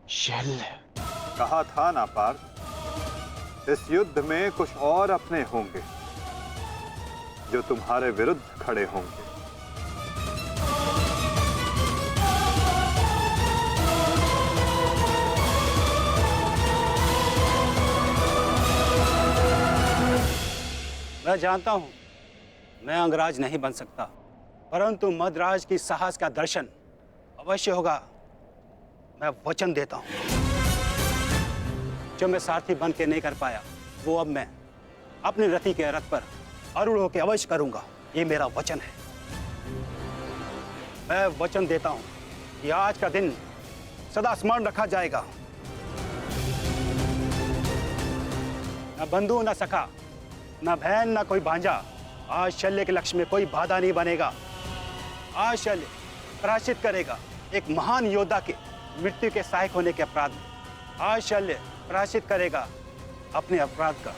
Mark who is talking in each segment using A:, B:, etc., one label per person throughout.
A: शैल्य।
B: कहा था ना पार्थ, इस युद्ध में कुछ और अपने होंगे जो तुम्हारे विरुद्ध खड़े होंगे।
A: मैं जानता हूं मैं अंगराज नहीं बन सकता, परंतु मद्राज की साहस का दर्शन अवश्य होगा। मैं वचन देता हूं, जो मैं सारथी बन के नहीं कर पाया वो अब मैं अपने रथी के रथ पर आरूढ़ होकर अवश्य करूंगा। ये मेरा वचन है। मैं वचन देता हूं कि आज का दिन सदा स्मरण रखा जाएगा। न बंधु न सखा, न बहन न कोई भांजा, आज शल्य के लक्ष्य में कोई बाधा नहीं बनेगा। आज शल्य प्रायश्चित करेगा एक महान योद्धा के मृत्यु के सहायक होने के अपराध में। आज शल्य प्रायश्चित करेगा अपने अपराध का।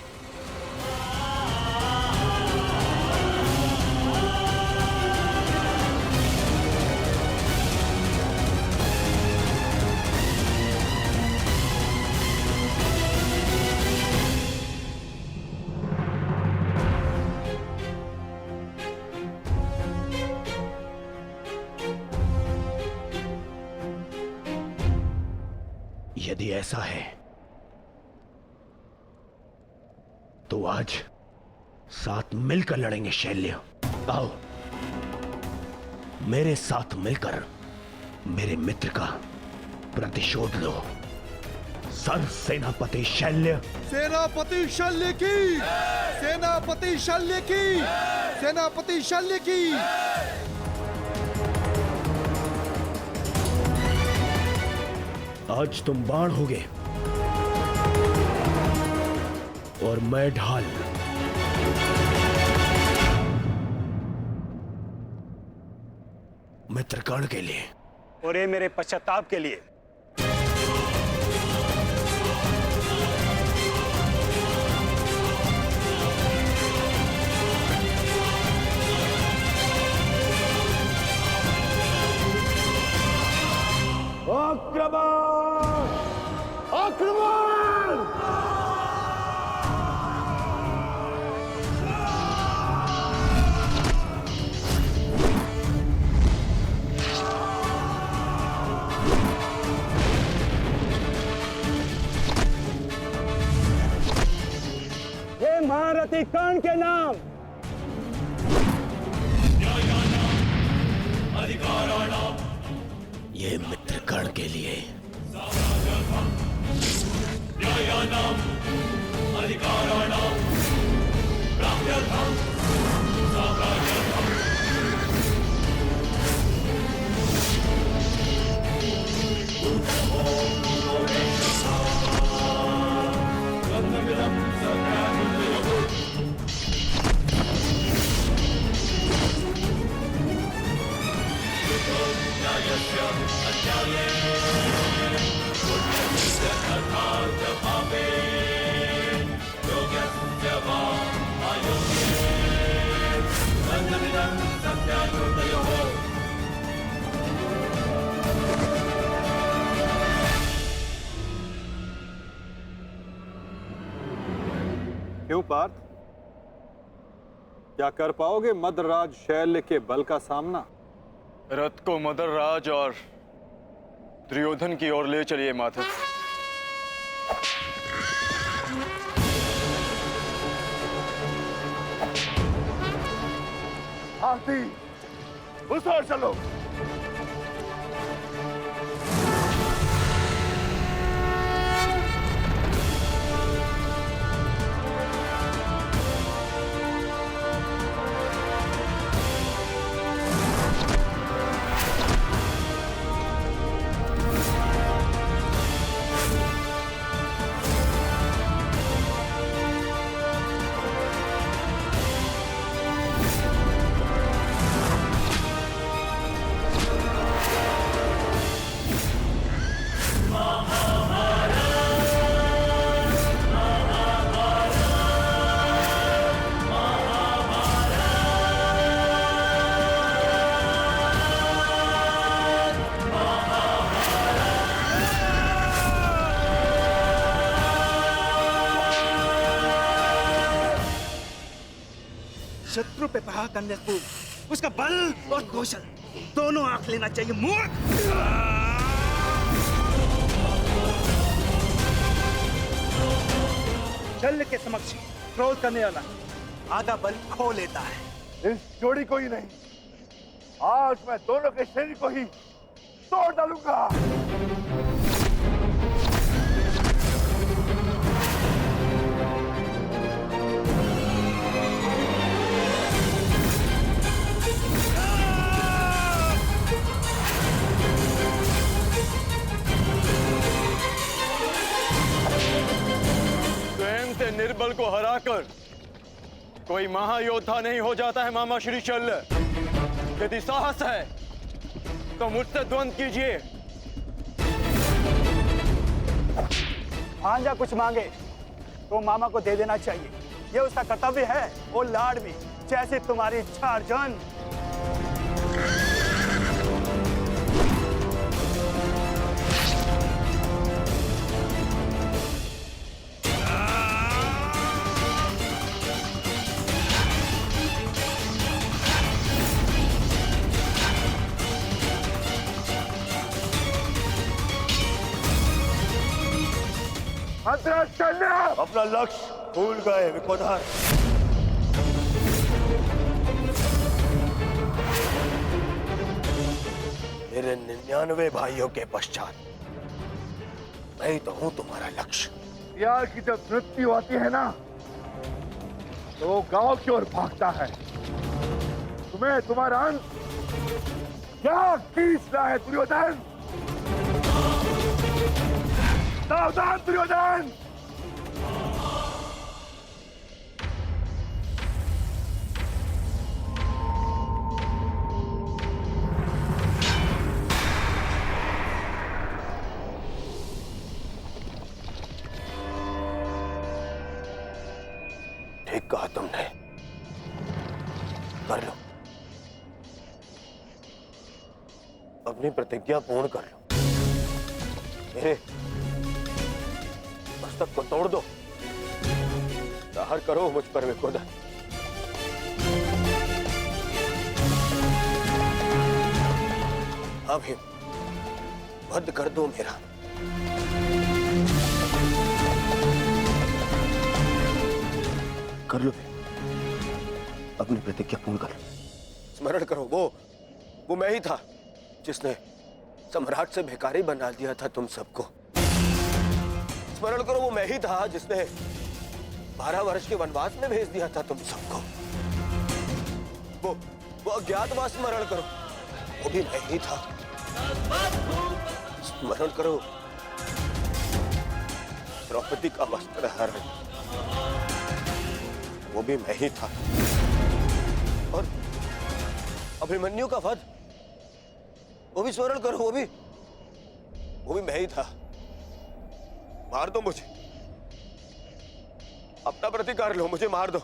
C: यदि ऐसा है तो आज साथ मिलकर लड़ेंगे शैल्य। आओ मेरे साथ मिलकर मेरे मित्र का प्रतिशोध लो। सर सेनापति शैल्य।
D: सेनापति शल्य की, सेनापति शल्य की, सेनापति शल्य की।
C: आज तुम बाण होगे और मैं ढाल। मित्रगण के लिए
A: और ये मेरे पश्चाताप के लिए।
C: आक्रमण! आक्रमण!
A: हे महारथी कर्ण के नाम,
C: ये मित्रगण के लिए।
B: क्यों पार्थ, क्या कर पाओगे मद्रराज शैल्य के बल का सामना?
E: रथ को मद्रराज और दुर्योधन की ओर ले चलिए माधव।
D: हाथी उस ओर चलो।
F: शत्रु पे प्रहार करने से पूर्व उसका बल और कौशल दोनों आंख लेना चाहिए, मूर्ख। शल्य के समक्ष क्रोध करने वाला आधा बल खो लेता है।
D: इस जोड़ी को ही नहीं, आज मैं दोनों के शरीर को ही तोड़ डालूंगा।
E: स्वयं से निर्बल को हराकर कोई महायोद्धा नहीं हो जाता है मामा श्री शल्य। यदि साहस है तो मुझसे द्वंद्व कीजिए।
A: भांजा कुछ मांगे तो मामा को दे देना चाहिए, ये उसका कर्तव्य है। और लाड भी, जैसे तुम्हारी इच्छा अर्जुन।
D: अपना लक्ष्य भूल गए विकोधर।
C: मेरे 99 भाइयों के पश्चात मैं तो हूं तुम्हारा लक्ष्य।
D: प्यार की जब मृत्यु आती है ना, तो वो गांव की ओर भागता है। तुम्हें तुम्हारा अंत क्या खींच रहा है दुर्योधन? सावधान दुर्योधन!
C: ठीक कहा तुमने, कर लो, अपनी प्रतिज्ञा पूर्ण कर लो। मेरे मस्तक को तोड़ दो, प्रहार करो मुझ पर विकोधर। अभी वध कर दो मेरा। कर लो, अपनी प्रतिज्ञा पूर्ण कर लो। स्मरण करो, वो मैं ही था जिसने सम्राट से भिखारी बना दिया था तुम सबको। स्मरण करो, वो मैं ही था जिसने 12 वर्ष के वनवास में भेज दिया था तुम सबको। वो अज्ञातवास स्मरण करो, वो भी मैं ही था। स्मरण करो, द्रौपदी का वस्त्र हरण, वो भी मैं ही था। और अभिमन्यु का वध, वो भी स्मरण करो, वो भी मैं ही था। मार दो मुझे, अपना प्रतिकार लो, मुझे मार दो।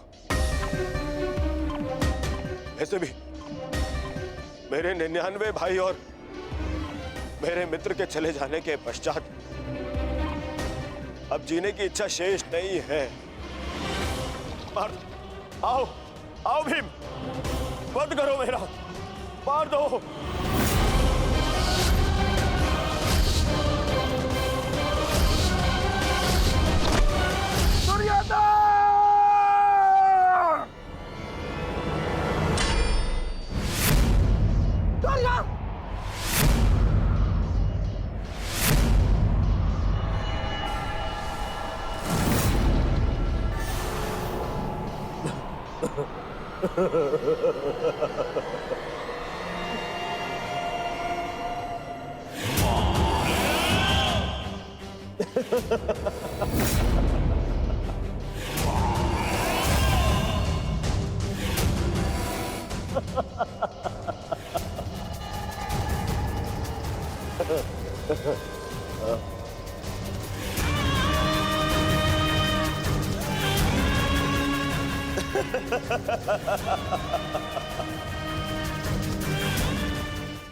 C: ऐसे भी मेरे 99 भाई और मेरे मित्र के चले जाने के पश्चात अब जीने की इच्छा शेष नहीं है। मार दो, आओ भीम, वध करो मेरा, मार दो।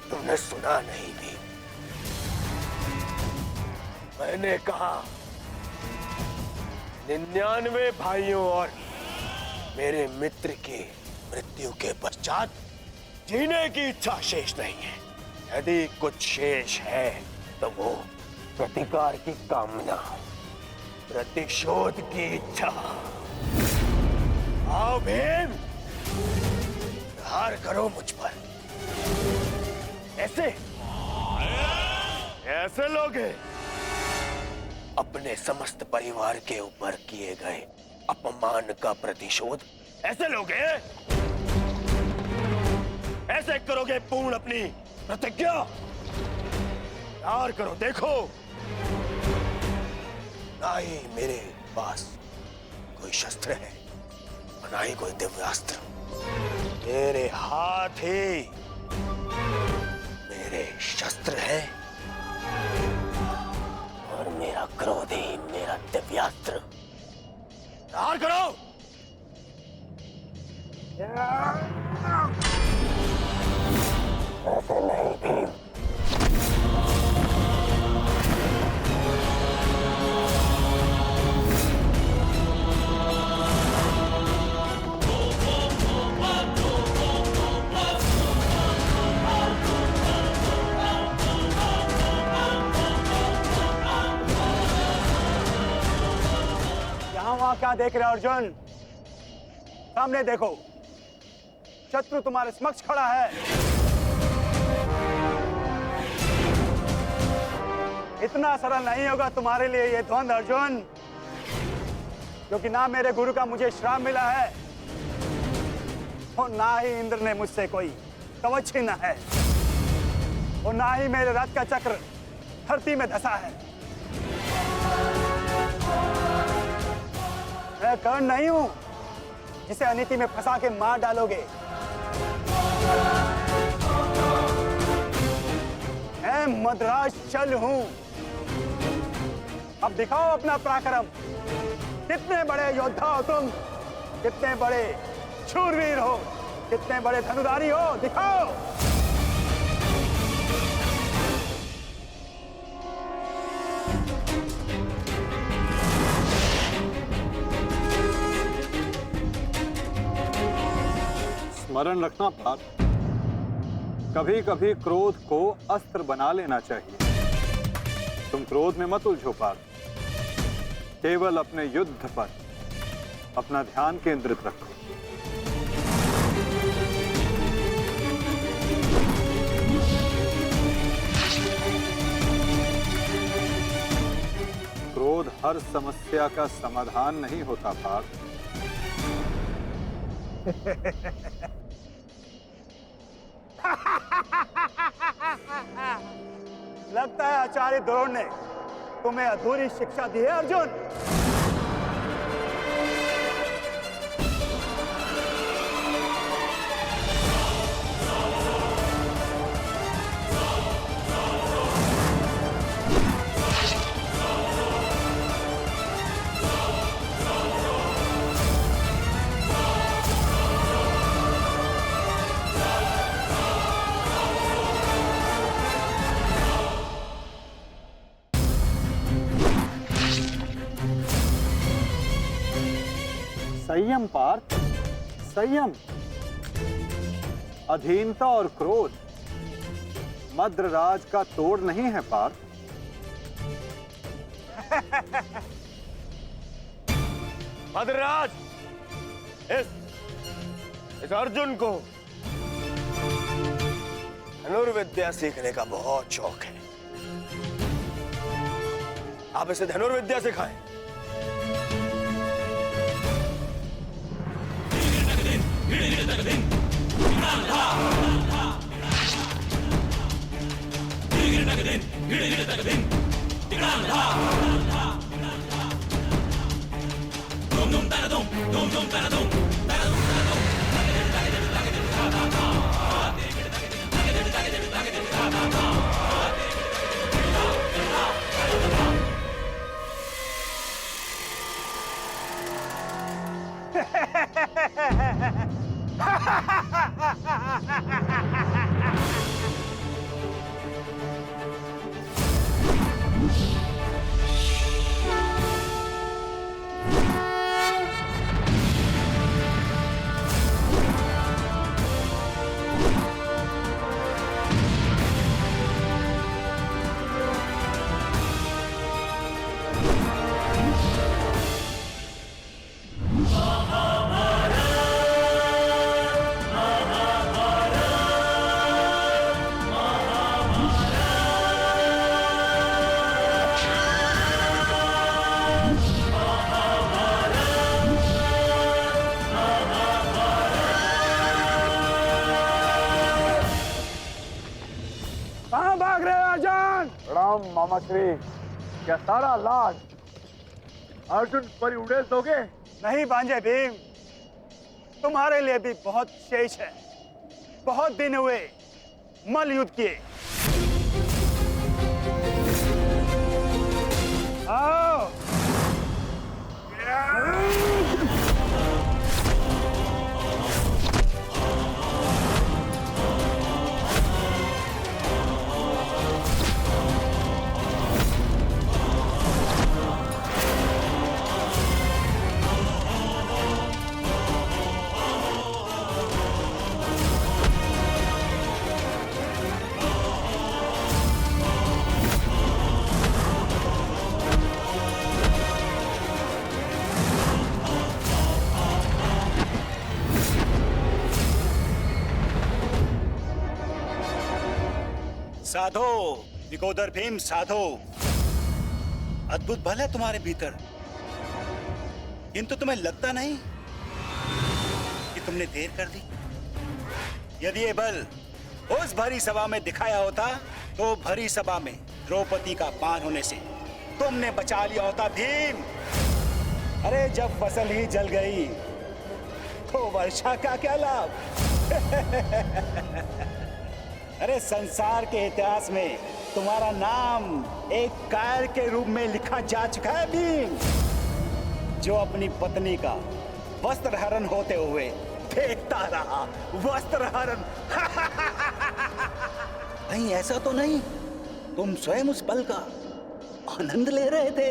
C: तुमने सुना नहीं भी, मैंने कहा 99 भाइयों और मेरे मित्र के मृत्यु के पश्चात जीने की इच्छा शेष नहीं है। यदि कुछ शेष है तो वो प्रतिकार की कामना, प्रतिशोध की इच्छा। आओ भीम, प्रहार करो मुझ पर। ऐसे ऐसे लोग हैं। अपने समस्त परिवार के ऊपर किए गए अपमान का प्रतिशोध ऐसे लोग हैं। ऐसे करोगे पूर्ण अपनी प्रतिज्ञा। प्यार करो, देखो ना ही मेरे पास कोई शस्त्र है और ना ही कोई दिव्यास्त्र। मेरे हाथ ही मेरे शस्त्र है और मेरा क्रोध ही मेरा दिव्यास्त्र। प्यार करो। ऐसे नहीं भीम।
A: यहाँ वहां क्या देख रहे हो अर्जुन? सामने देखो, शत्रु तुम्हारे समक्ष खड़ा है। इतना सरल नहीं होगा तुम्हारे लिए ये द्वंद अर्जुन, क्योंकि ना मेरे गुरु का मुझे श्राप मिला है और ना ही इंद्र ने मुझसे कोई कवच छीना है और ना ही मेरे रथ का चक्र धरती में धंसा है। मैं कर्ण नहीं हूं जिसे अनीति में फंसा के मार डालोगे। मैं मद्राज चल हूं। अब दिखाओ अपना पराक्रम। कितने बड़े योद्धा हो तुम, कितने बड़े शूरवीर हो, कितने बड़े धनुधारी हो, दिखाओ।
B: स्मरण रखना पार्थ, कभी कभी क्रोध को अस्त्र बना लेना चाहिए। तुम क्रोध में मत उलझो पार्थ, केवल अपने युद्ध पर अपना ध्यान केंद्रित रखो। क्रोध हर समस्या का समाधान नहीं होता पार्थ।
A: लगता है आचार्य द्रोण ने तुम्हें अधूरी शिक्षा दी है अर्जुन।
B: संयम पार्थ, संयम। अधीनता और क्रोध मद्रराज का तोड़ नहीं है पार्थ।
C: मद्रराज, इस अर्जुन को धनुर्विद्या सीखने का बहुत शौक है। आप इसे धनुर्विद्या सिखाएं।
D: मामा श्री, क्या सारा लाज अर्जुन पर ही उड़ेल दोगे?
A: नहीं भांजे भीम, तुम्हारे लिए भी बहुत शेष है। बहुत दिन हुए मल युद्ध किए। आओ।
G: साधो विकोदर भीम, साधो। अद्भुत बल है तुम्हारे भीतर, किंतु तुम्हें लगता नहीं कि तुमने देर कर दी। यदि ये बल उस भरी सभा में दिखाया होता तो भरी सभा में द्रौपदी का पान होने से तुमने बचा लिया होता भीम। अरे जब फसल ही जल गई तो वर्षा का क्या लाभ? अरे संसार के इतिहास में तुम्हारा नाम एक कायर के रूप में लिखा जा चुका है भीम, जो अपनी पत्नी का वस्त्र हरण होते हुए देखता रहा। वस्त्र हरण। कहीं ऐसा तो नहीं तुम स्वयं उस पल का आनंद ले रहे थे?